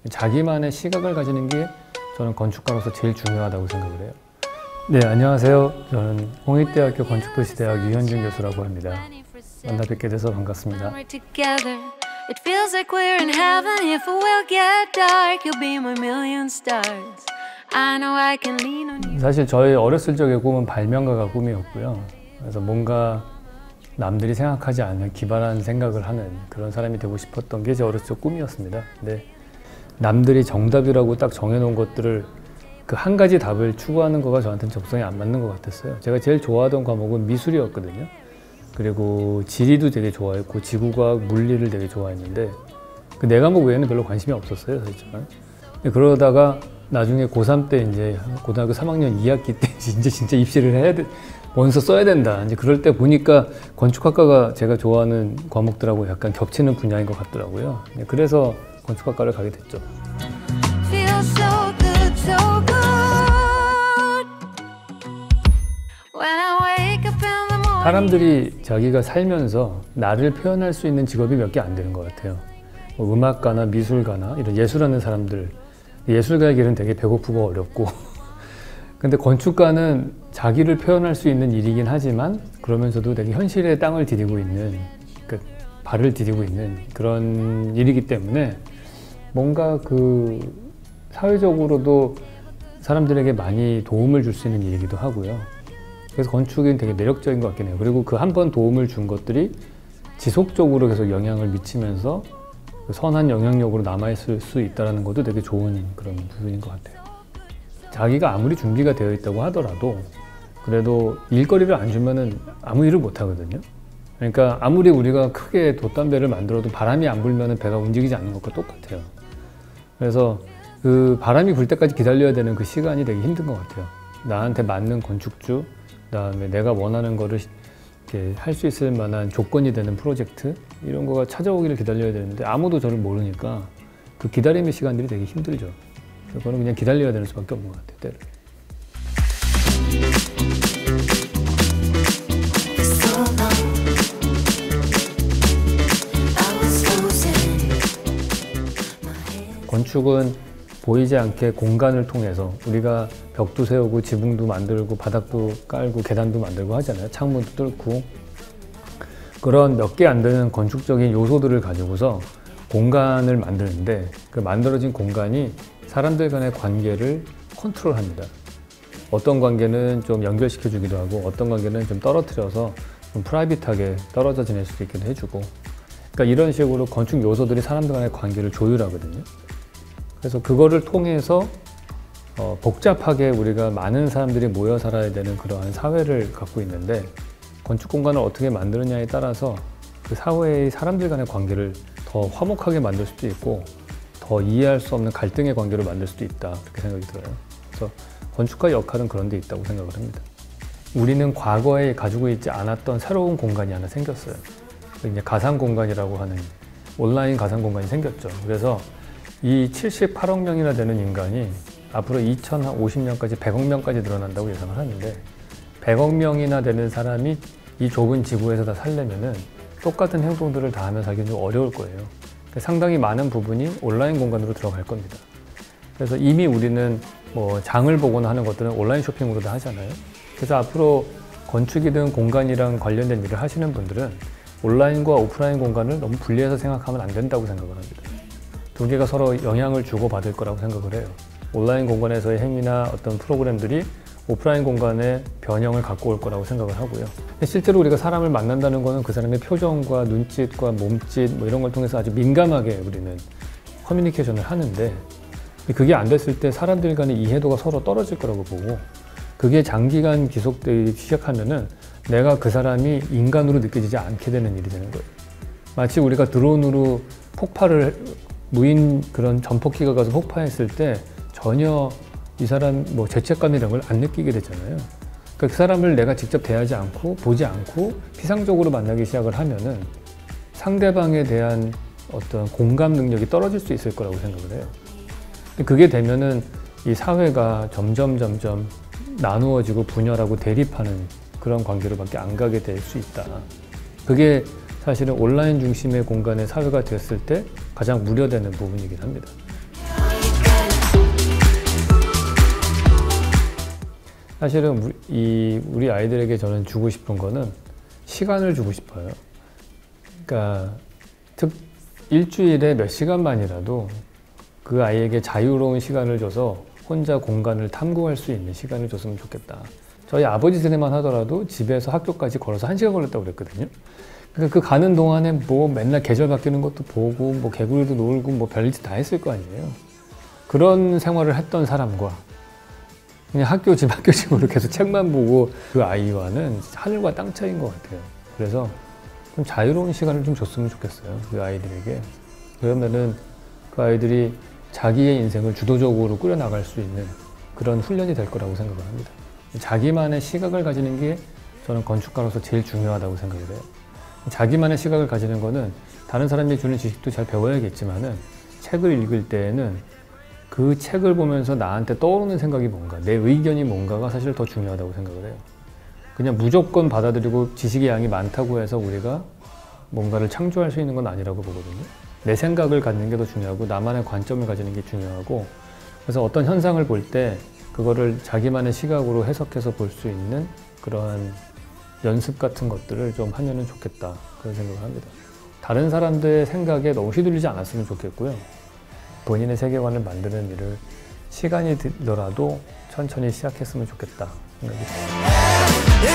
자기만의 시각을 가지는 게 저는 건축가로서 제일 중요하다고 생각을 해요. 네, 안녕하세요. 저는 홍익대학교 건축도시대학 유현준 교수라고 합니다. 만나 뵙게 돼서 반갑습니다. 사실 저의 어렸을 적의 꿈은 발명가가 꿈이었고요. 그래서 뭔가 남들이 생각하지 않는 기발한 생각을 하는 그런 사람이 되고 싶었던 게 제 어렸을 적 꿈이었습니다. 근데 남들이 정답이라고 딱 정해놓은 것들을 그 한 가지 답을 추구하는 거가 저한테는 적성에 안 맞는 것 같았어요. 제가 제일 좋아하던 과목은 미술이었거든요. 그리고 지리도 되게 좋아했고 지구과학, 물리를 되게 좋아했는데 그 네 과목 외에는 별로 관심이 없었어요, 사실은. 그러다가 나중에 고3 때 이제 고등학교 3학년 2학기 때 이제 진짜 입시를 해야 돼. 원서 써야 된다. 이제 그럴 때 보니까 건축학과가 제가 좋아하는 과목들하고 약간 겹치는 분야인 것 같더라고요. 그래서 건축학과를 가게 됐죠. 사람들이 자기가 살면서 나를 표현할 수 있는 직업이 몇 개 안 되는 것 같아요. 뭐 음악가나 미술가나 이런 예술하는 사람들, 예술가의 길은 되게 배고프고 어렵고 근데 건축가는 자기를 표현할 수 있는 일이긴 하지만 그러면서도 되게 현실의 땅을 디디고 있는, 그 발을 디디고 있는 그런 일이기 때문에 뭔가 그 사회적으로도 사람들에게 많이 도움을 줄 수 있는 일이기도 하고요. 그래서 건축은 되게 매력적인 것 같긴 해요. 그리고 그 한 번 도움을 준 것들이 지속적으로 계속 영향을 미치면서 선한 영향력으로 남아있을 수 있다는 것도 되게 좋은 그런 부분인 것 같아요. 자기가 아무리 준비가 되어 있다고 하더라도 그래도 일거리를 안 주면은 아무 일을 못 하거든요. 그러니까 아무리 우리가 크게 돛담배를 만들어도 바람이 안 불면은 배가 움직이지 않는 것과 똑같아요. 그래서 그 바람이 불 때까지 기다려야 되는 그 시간이 되게 힘든 것 같아요. 나한테 맞는 건축주, 그다음에 내가 원하는 거를 할 수 있을 만한 조건이 되는 프로젝트 이런 거가 찾아오기를 기다려야 되는데 아무도 저를 모르니까 그 기다림의 시간들이 되게 힘들죠. 그거는 그냥 기다려야 되는 수밖에 없는 것 같아요, 때를. 건축은 보이지 않게 공간을 통해서 우리가 벽도 세우고 지붕도 만들고 바닥도 깔고 계단도 만들고 하잖아요. 창문도 뚫고 그런 몇 개 안 되는 건축적인 요소들을 가지고서 공간을 만드는데 그 만들어진 공간이 사람들 간의 관계를 컨트롤합니다. 어떤 관계는 좀 연결시켜 주기도 하고 어떤 관계는 좀 떨어뜨려서 좀 프라이빗하게 떨어져 지낼 수 있기도 해주고, 그러니까 이런 식으로 건축 요소들이 사람들 간의 관계를 조율하거든요. 그래서 그거를 통해서 복잡하게 우리가 많은 사람들이 모여 살아야 되는 그러한 사회를 갖고 있는데 건축 공간을 어떻게 만드느냐에 따라서 그 사회의 사람들 간의 관계를 더 화목하게 만들 수도 있고 더 이해할 수 없는 갈등의 관계로 만들 수도 있다, 그렇게 생각이 들어요. 그래서 건축가의 역할은 그런 데 있다고 생각을 합니다. 우리는 과거에 가지고 있지 않았던 새로운 공간이 하나 생겼어요. 이제 가상 공간이라고 하는 온라인 가상 공간이 생겼죠. 그래서 이 78억 명이나 되는 인간이 앞으로 2050년까지 100억 명까지 늘어난다고 예상을 하는데 100억 명이나 되는 사람이 이 좁은 지구에서 다 살려면은 똑같은 행동들을 다 하며 살기는 좀 어려울 거예요. 상당히 많은 부분이 온라인 공간으로 들어갈 겁니다. 그래서 이미 우리는 뭐 장을 보거나 하는 것들은 온라인 쇼핑으로 다 하잖아요. 그래서 앞으로 건축이든 공간이랑 관련된 일을 하시는 분들은 온라인과 오프라인 공간을 너무 분리해서 생각하면 안 된다고 생각을 합니다. 두 개가 서로 영향을 주고받을 거라고 생각을 해요. 온라인 공간에서의 행위나 어떤 프로그램들이 오프라인 공간에 변형을 갖고 올 거라고 생각을 하고요. 실제로 우리가 사람을 만난다는 거는 그 사람의 표정과 눈짓과 몸짓 뭐 이런 걸 통해서 아주 민감하게 우리는 커뮤니케이션을 하는데 그게 안 됐을 때 사람들 간의 이해도가 서로 떨어질 거라고 보고 그게 장기간 지속되기 시작하면은 내가 그 사람이 인간으로 느껴지지 않게 되는 일이 되는 거예요. 마치 우리가 드론으로 폭발을 무인 그런 전폭기가 가서 폭파했을 때 전혀 이 사람 뭐 죄책감 이런 걸 안 느끼게 되잖아요. 그러니까 그 사람을 내가 직접 대하지 않고 보지 않고 피상적으로 만나기 시작을 하면은 상대방에 대한 어떤 공감 능력이 떨어질 수 있을 거라고 생각을 해요. 그게 되면은 이 사회가 점점 나누어지고 분열하고 대립하는 그런 관계로밖에 안 가게 될 수 있다. 그게 사실은 온라인 중심의 공간의 사회가 됐을 때 가장 우려되는 부분이긴 합니다. 사실은 우리 아이들에게 저는 주고 싶은 거는 시간을 주고 싶어요. 그러니까 일주일에 몇 시간만이라도 그 아이에게 자유로운 시간을 줘서 혼자 공간을 탐구할 수 있는 시간을 줬으면 좋겠다. 저희 아버지 세대만 하더라도 집에서 학교까지 걸어서 1시간 걸렸다고 그랬거든요. 그러니까 그 가는 동안에 뭐 맨날 계절 바뀌는 것도 보고 뭐 개구리도 놀고 뭐 별짓 다 했을 거 아니에요. 그런 생활을 했던 사람과 그냥 학교 집으로 계속 책만 보고 그 아이와는 하늘과 땅 차이인 것 같아요. 그래서 좀 자유로운 시간을 좀 줬으면 좋겠어요. 그 아이들에게. 그러면은 그 아이들이 자기의 인생을 주도적으로 꾸려나갈 수 있는 그런 훈련이 될 거라고 생각을 합니다. 자기만의 시각을 가지는 게 저는 건축가로서 제일 중요하다고 생각을 해요. 자기만의 시각을 가지는 거는 다른 사람이 주는 지식도 잘 배워야겠지만은 책을 읽을 때에는 그 책을 보면서 나한테 떠오르는 생각이 뭔가, 내 의견이 뭔가가 사실 더 중요하다고 생각을 해요. 그냥 무조건 받아들이고 지식의 양이 많다고 해서 우리가 뭔가를 창조할 수 있는 건 아니라고 보거든요. 내 생각을 갖는 게 더 중요하고 나만의 관점을 가지는 게 중요하고, 그래서 어떤 현상을 볼 때 그거를 자기만의 시각으로 해석해서 볼 수 있는 그런 연습 같은 것들을 좀 하면은 좋겠다, 그런 생각을 합니다. 다른 사람들의 생각에 너무 휘둘리지 않았으면 좋겠고요. 본인의 세계관을 만드는 일을 시간이 들더라도 천천히 시작했으면 좋겠다 생각이 듭니다.